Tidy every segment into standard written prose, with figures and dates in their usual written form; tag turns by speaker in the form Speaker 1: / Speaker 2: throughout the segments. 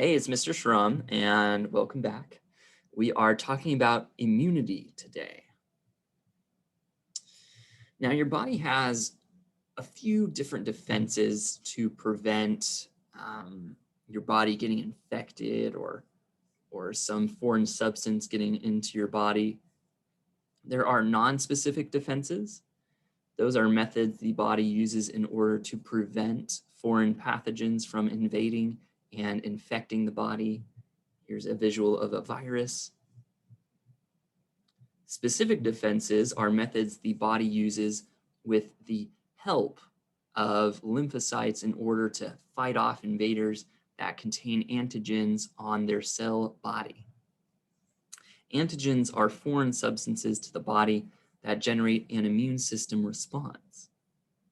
Speaker 1: Hey, it's Mr. Shrum, and welcome back. We are talking about immunity today. Now, your body has a few different defenses to prevent your body getting infected or some foreign substance getting into your body. There are non-specific defenses. Those are methods the body uses in order to prevent foreign pathogens from invading and infecting the body. Here's a visual of a virus. Specific defenses are methods the body uses with the help of lymphocytes in order to fight off invaders that contain antigens on their cell body. Antigens are foreign substances to the body that generate an immune system response.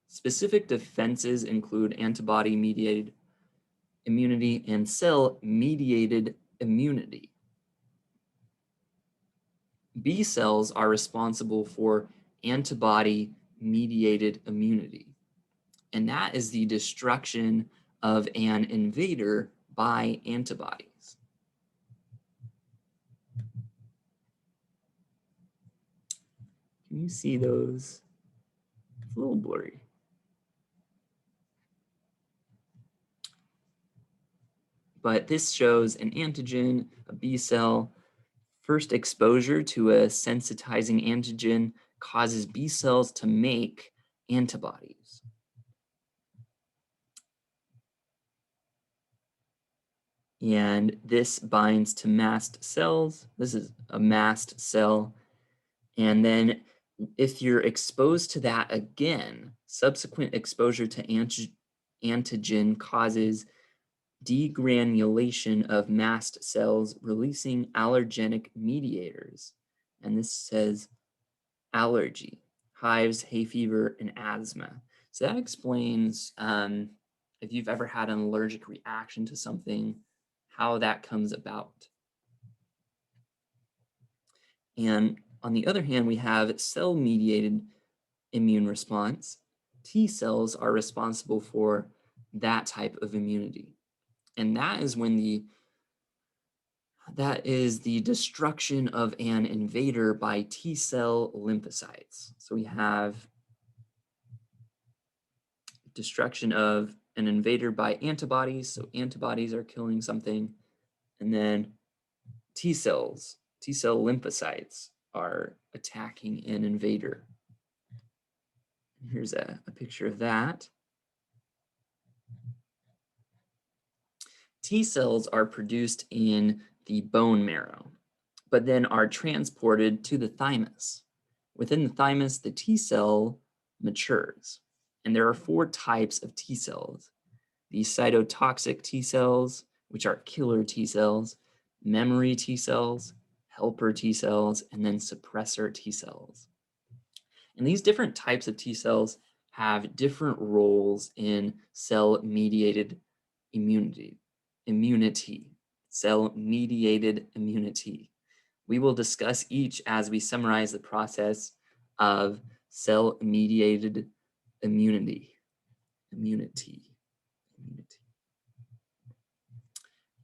Speaker 1: Specific defenses include antibody-mediated immunity and cell-mediated immunity. B cells are responsible for antibody-mediated immunity, and that is the destruction of an invader by antibodies. Can you see those? It's a little blurry. But this shows an antigen, a B cell. First exposure to a sensitizing antigen causes B cells to make antibodies. And this binds to mast cells. This is a mast cell. And then if you're exposed to that again, subsequent exposure to antigen causes degranulation of mast cells, releasing allergenic mediators. And this says allergy, hives, hay fever, and asthma. So that explains if you've ever had an allergic reaction to something, how that comes about. And on the other hand, we have cell-mediated immune response. T cells are responsible for that type of immunity. And that is the destruction of an invader by T cell lymphocytes. So we have destruction of an invader by antibodies. So antibodies are killing something. And then T cell lymphocytes are attacking an invader. Here's a picture of that. T cells are produced in the bone marrow, but then are transported to the thymus. Within the thymus, the T cell matures. And there are 4 types of T cells. The cytotoxic T cells, which are killer T cells, memory T cells, helper T cells, and then suppressor T cells. And these different types of T cells have different roles in cell-mediated immunity, cell-mediated immunity. We will discuss each as we summarize the process of cell-mediated immunity.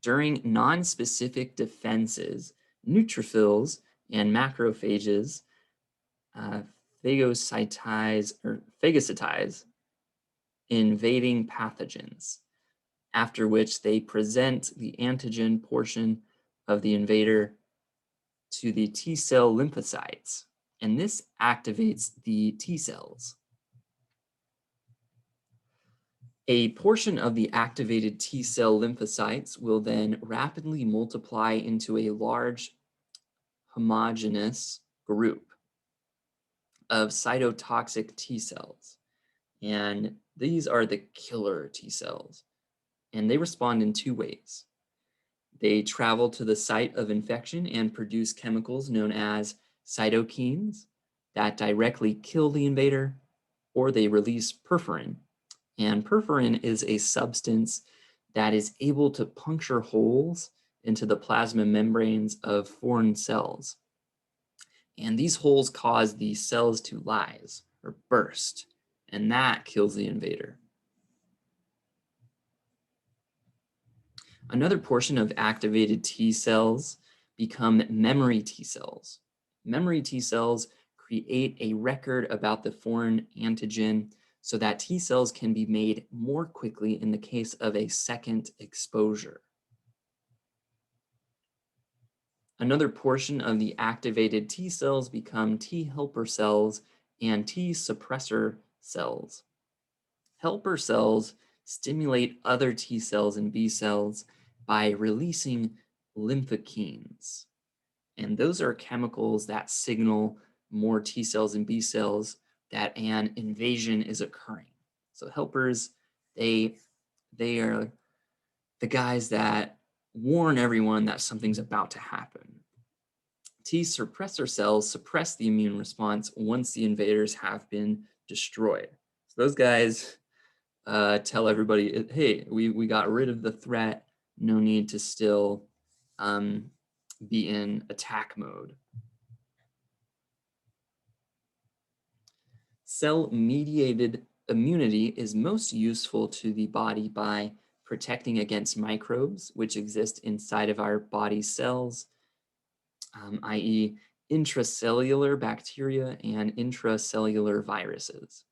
Speaker 1: During non-specific defenses, neutrophils and macrophages phagocytize invading pathogens, after which they present the antigen portion of the invader to the T cell lymphocytes, and this activates the T cells. A portion of the activated T cell lymphocytes will then rapidly multiply into a large homogeneous group of cytotoxic T cells. And these are the killer T cells. And they respond in 2 ways. They travel to the site of infection and produce chemicals known as cytokines that directly kill the invader, or they release perforin. And perforin is a substance that is able to puncture holes into the plasma membranes of foreign cells. And these holes cause the cells to lyse or burst, and that kills the invader. Another portion of activated T cells become memory T cells. Memory T cells create a record about the foreign antigen so that T cells can be made more quickly in the case of a second exposure. Another portion of the activated T cells become T helper cells and T suppressor cells. Helper cells stimulate other T cells and B cells by releasing lymphokines. And those are chemicals that signal more T cells and B cells that an invasion is occurring. So helpers, they they are the guys that warn everyone that something's about to happen. T suppressor cells suppress the immune response once the invaders have been destroyed. So those guys tell everybody, hey, we got rid of the threat. No need to still be in attack mode. Cell-mediated immunity is most useful to the body by protecting against microbes which exist inside of our body cells, i.e. intracellular bacteria and intracellular viruses,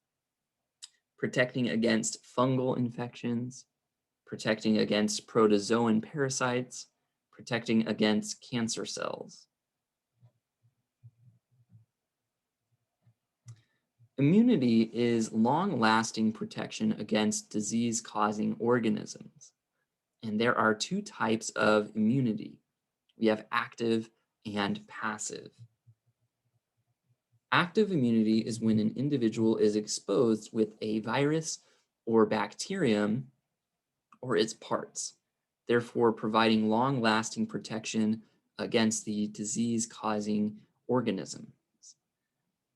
Speaker 1: protecting against fungal infections, protecting against protozoan parasites, protecting against cancer cells. Immunity is long-lasting protection against disease-causing organisms. And there are two types of immunity. We have active and passive. Active immunity is when an individual is exposed with a virus or bacterium or its parts, therefore providing long-lasting protection against the disease-causing organisms.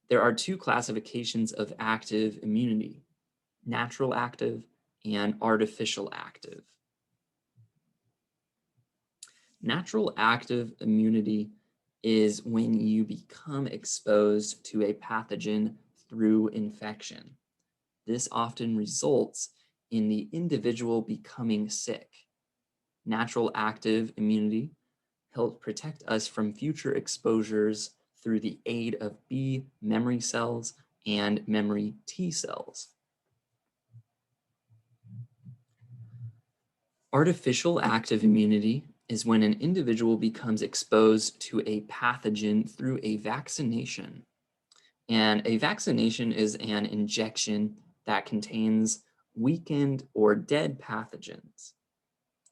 Speaker 1: There are two classifications of active immunity: natural active and artificial active. Natural active immunity is when you become exposed to a pathogen through infection. This often results in the individual becoming sick. Natural active immunity helps protect us from future exposures through the aid of B memory cells and memory T cells. Artificial active immunity is when an individual becomes exposed to a pathogen through a vaccination. And a vaccination is an injection that contains weakened or dead pathogens.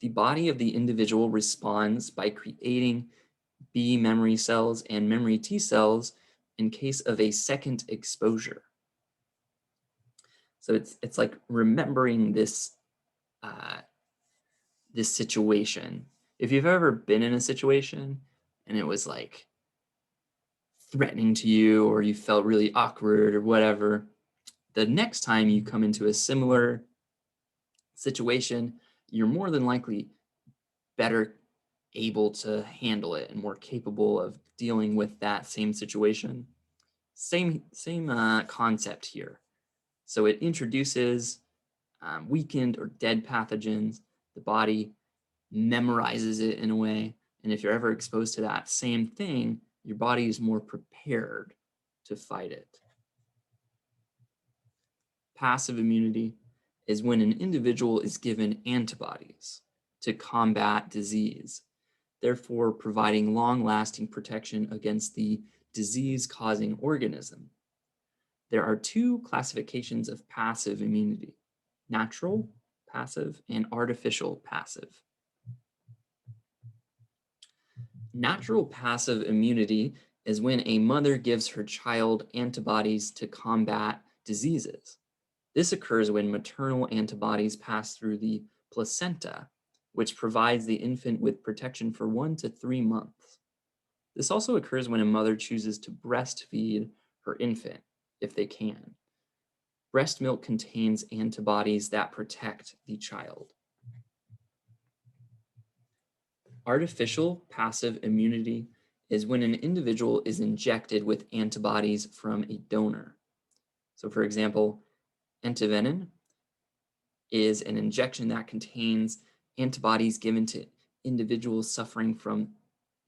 Speaker 1: The body of the individual responds by creating B memory cells and memory T cells in case of a second exposure. So it's like remembering this this situation. If you've ever been in a situation and it was like threatening to you or you felt really awkward or whatever, the next time you come into a similar situation, you're more than likely better able to handle it and more capable of dealing with that same situation. Same concept here. So it introduces weakened or dead pathogens. The body memorizes it in a way. And if you're ever exposed to that same thing, your body is more prepared to fight it. Passive immunity is when an individual is given antibodies to combat disease, therefore providing long-lasting protection against the disease-causing organism. There are two classifications of passive immunity: natural passive and artificial passive. Natural passive immunity is when a mother gives her child antibodies to combat diseases. This occurs when maternal antibodies pass through the placenta, which provides the infant with protection for 1 to 3 months. This also occurs when a mother chooses to breastfeed her infant, if they can. Breast milk contains antibodies that protect the child. Artificial passive immunity is when an individual is injected with antibodies from a donor. So for example, entivenin is an injection that contains antibodies given to individuals suffering from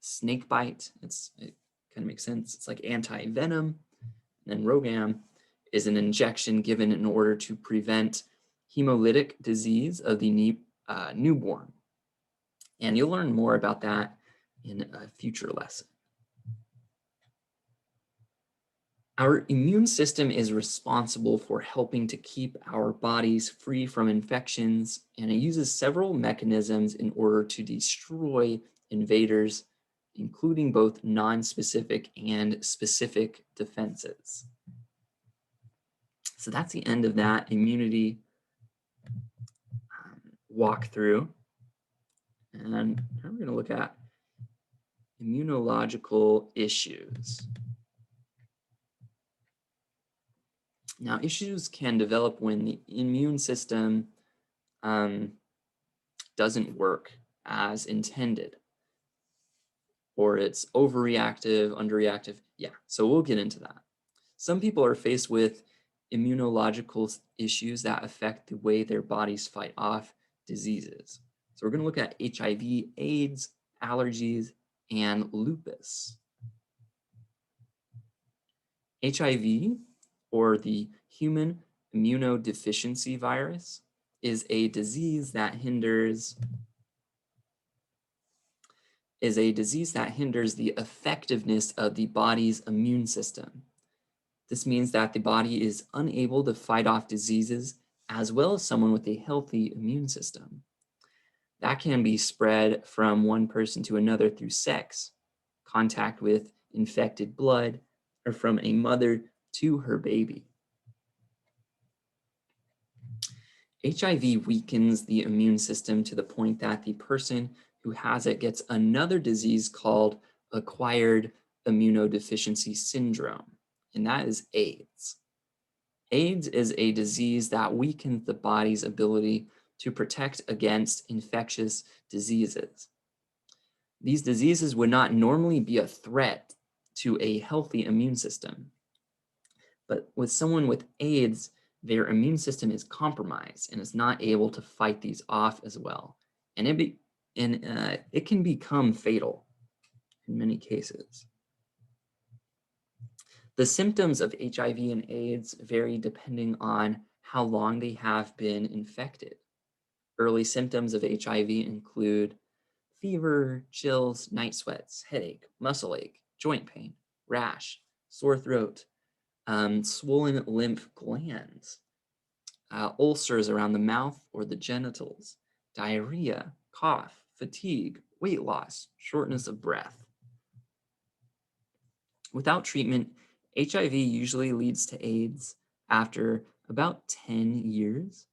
Speaker 1: snake bite. It kind of makes sense. It's like anti-venom. And then Rogam is an injection given in order to prevent hemolytic disease of the newborn. And you'll learn more about that in a future lesson. Our immune system is responsible for helping to keep our bodies free from infections, and it uses several mechanisms in order to destroy invaders, including both non-specific and specific defenses. So that's the end of that immunity walkthrough. And now we're going to look at immunological issues. Now, issues can develop when the immune system doesn't work as intended, or it's overreactive, underreactive. Yeah, so we'll get into that. Some people are faced with immunological issues that affect the way their bodies fight off diseases. So we're going to look at HIV, AIDS, allergies, and lupus. HIV, or the human immunodeficiency virus, is a disease that hinders the effectiveness of the body's immune system. This means that the body is unable to fight off diseases as well as someone with a healthy immune system. That can be spread from one person to another through sex, contact with infected blood, or from a mother to her baby. HIV weakens the immune system to the point that the person who has it gets another disease called acquired immunodeficiency syndrome, and that is AIDS. AIDS is a disease that weakens the body's ability to protect against infectious diseases. These diseases would not normally be a threat to a healthy immune system. But with someone with AIDS, their immune system is compromised and is not able to fight these off as well. And it can become fatal in many cases. The symptoms of HIV and AIDS vary depending on how long they have been infected. Early symptoms of HIV include fever, chills, night sweats, headache, muscle ache, joint pain, rash, sore throat, swollen lymph glands, ulcers around the mouth or the genitals, diarrhea, cough, fatigue, weight loss, shortness of breath. Without treatment, HIV usually leads to AIDS after about 10 years.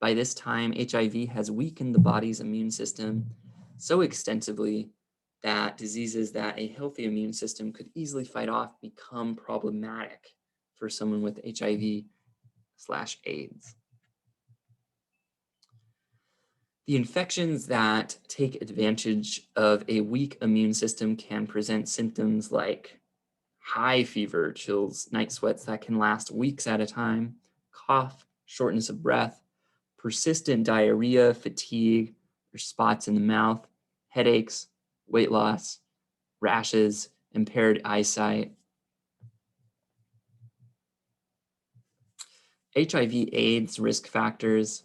Speaker 1: By this time, HIV has weakened the body's immune system so extensively that diseases that a healthy immune system could easily fight off become problematic for someone with HIV/AIDS. The infections that take advantage of a weak immune system can present symptoms like high fever, chills, night sweats that can last weeks at a time, cough, shortness of breath, persistent diarrhea, fatigue, or spots in the mouth, headaches, weight loss, rashes, impaired eyesight. HIV/AIDS risk factors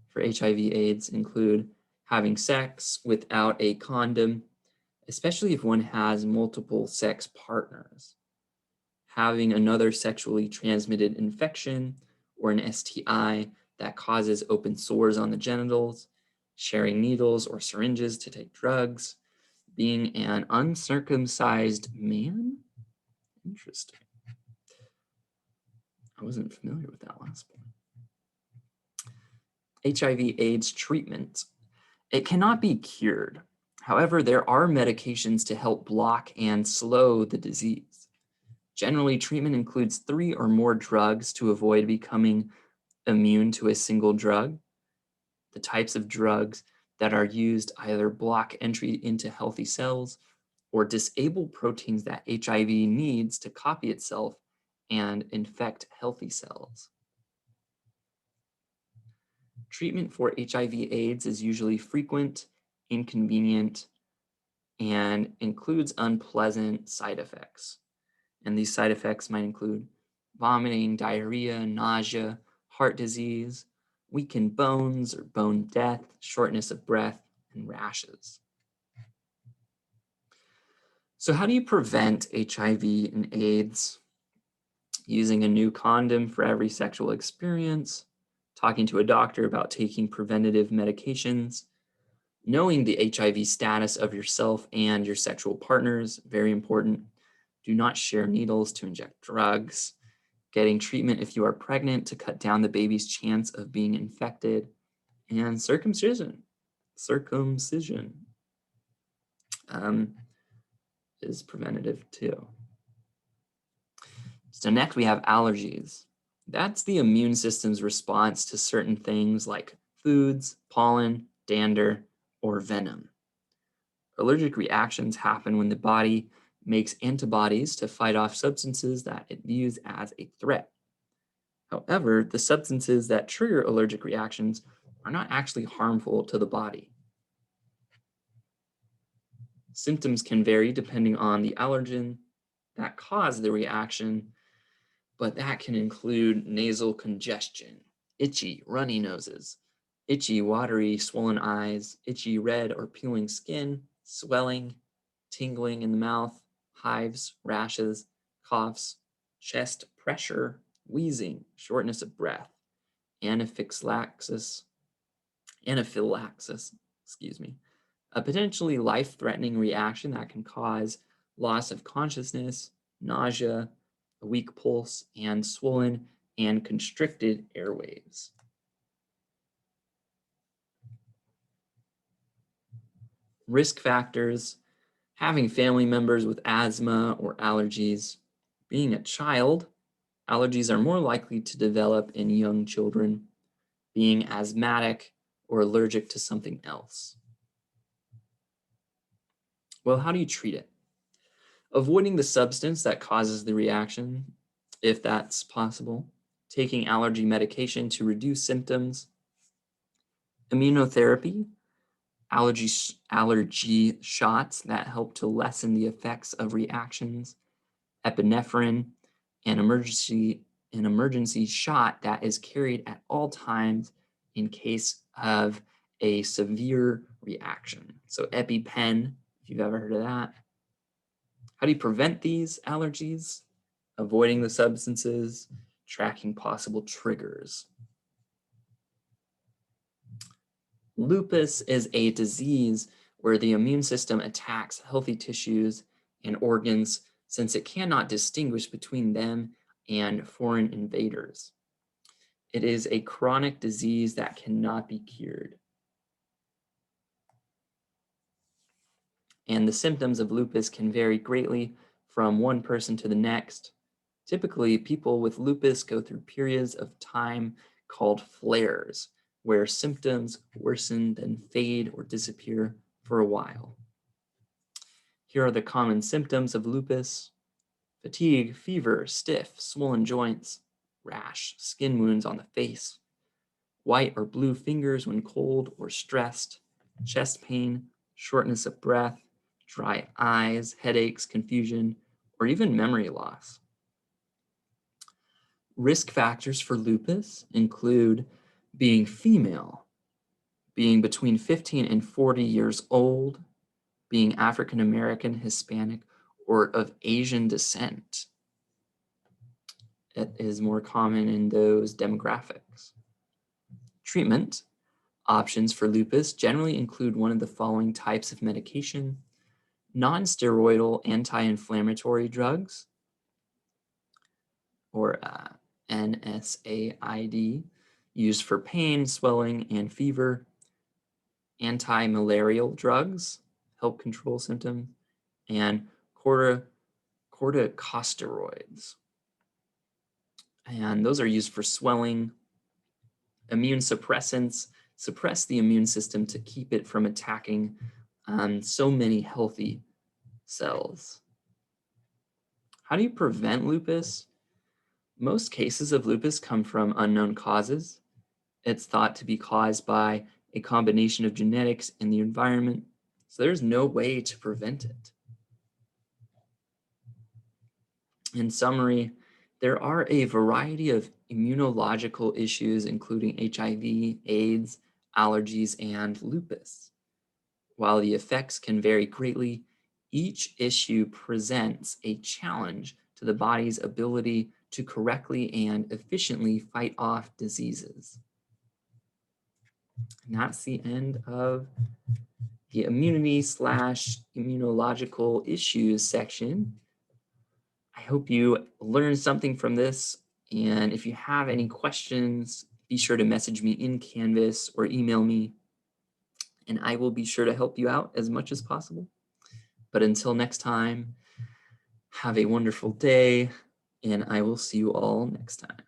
Speaker 1: for HIV/AIDS include having sex without a condom, especially if one has multiple sex partners, having another sexually transmitted infection or an STI that causes open sores on the genitals, sharing needles or syringes to take drugs, being an uncircumcised man. Interesting. I wasn't familiar with that last point. HIV/AIDS treatment. It cannot be cured. However, there are medications to help block and slow the disease. Generally, treatment includes 3 or more drugs to avoid becoming immune to a single drug. The types of drugs that are used either block entry into healthy cells or disable proteins that HIV needs to copy itself and infect healthy cells. Treatment for HIV AIDS is usually frequent, inconvenient, and includes unpleasant side effects. And these side effects might include vomiting, diarrhea, nausea, heart disease, weakened bones or bone death, shortness of breath, and rashes. So, how do you prevent HIV and AIDS? Using a new condom for every sexual experience, talking to a doctor about taking preventative medications, knowing the HIV status of yourself and your sexual partners, very important. Do not share needles to inject drugs. Getting treatment if you are pregnant to cut down the baby's chance of being infected. And circumcision. Circumcision is preventative too. So next we have allergies. That's the immune system's response to certain things like foods, pollen, dander, or venom. Allergic reactions happen when the body makes antibodies to fight off substances that it views as a threat. However, the substances that trigger allergic reactions are not actually harmful to the body. Symptoms can vary depending on the allergen that caused the reaction, but that can include nasal congestion, itchy, runny noses, itchy, watery, swollen eyes, itchy, red or peeling skin, swelling, tingling in the mouth, hives, rashes, coughs, chest pressure, wheezing, shortness of breath, anaphylaxis, excuse me, a potentially life-threatening reaction that can cause loss of consciousness, nausea, a weak pulse, and swollen and constricted airways. Risk factors: having family members with asthma or allergies, being a child, allergies are more likely to develop in young children, being asthmatic or allergic to something else. Well, how do you treat it? Avoiding the substance that causes the reaction, if that's possible, taking allergy medication to reduce symptoms, immunotherapy, allergy shots that help to lessen the effects of reactions, epinephrine, an emergency shot that is carried at all times in case of a severe reaction. So EpiPen, if you've ever heard of that. How do you prevent these allergies? Avoiding the substances, tracking possible triggers. Lupus is a disease where the immune system attacks healthy tissues and organs since it cannot distinguish between them and foreign invaders. It is a chronic disease that cannot be cured. And the symptoms of lupus can vary greatly from one person to the next. Typically, people with lupus go through periods of time called flares, where symptoms worsen, then fade or disappear for a while. Here are the common symptoms of lupus: fatigue, fever, stiff, swollen joints, rash, skin wounds on the face, white or blue fingers when cold or stressed, chest pain, shortness of breath, dry eyes, headaches, confusion, or even memory loss. Risk factors for lupus include being female, being between 15 and 40 years old, being African American, Hispanic, or of Asian descent. It is more common in those demographics. Treatment options for lupus generally include one of the following types of medication: non-steroidal anti-inflammatory drugs, or NSAID, used for pain, swelling, and fever, anti-malarial drugs, help control symptoms, and corticosteroids. And those are used for swelling. Immune suppressants suppress the immune system to keep it from attacking so many healthy cells. How do you prevent lupus? Most cases of lupus come from unknown causes. It's thought to be caused by a combination of genetics and the environment, so there's no way to prevent it. In summary, there are a variety of immunological issues, including HIV, AIDS, allergies, and lupus. While the effects can vary greatly, each issue presents a challenge to the body's ability to correctly and efficiently fight off diseases. And that's the end of the immunity slash immunological issues section. I hope you learned something from this. And if you have any questions, be sure to message me in Canvas or email me, and I will be sure to help you out as much as possible. But until next time, have a wonderful day, and I will see you all next time.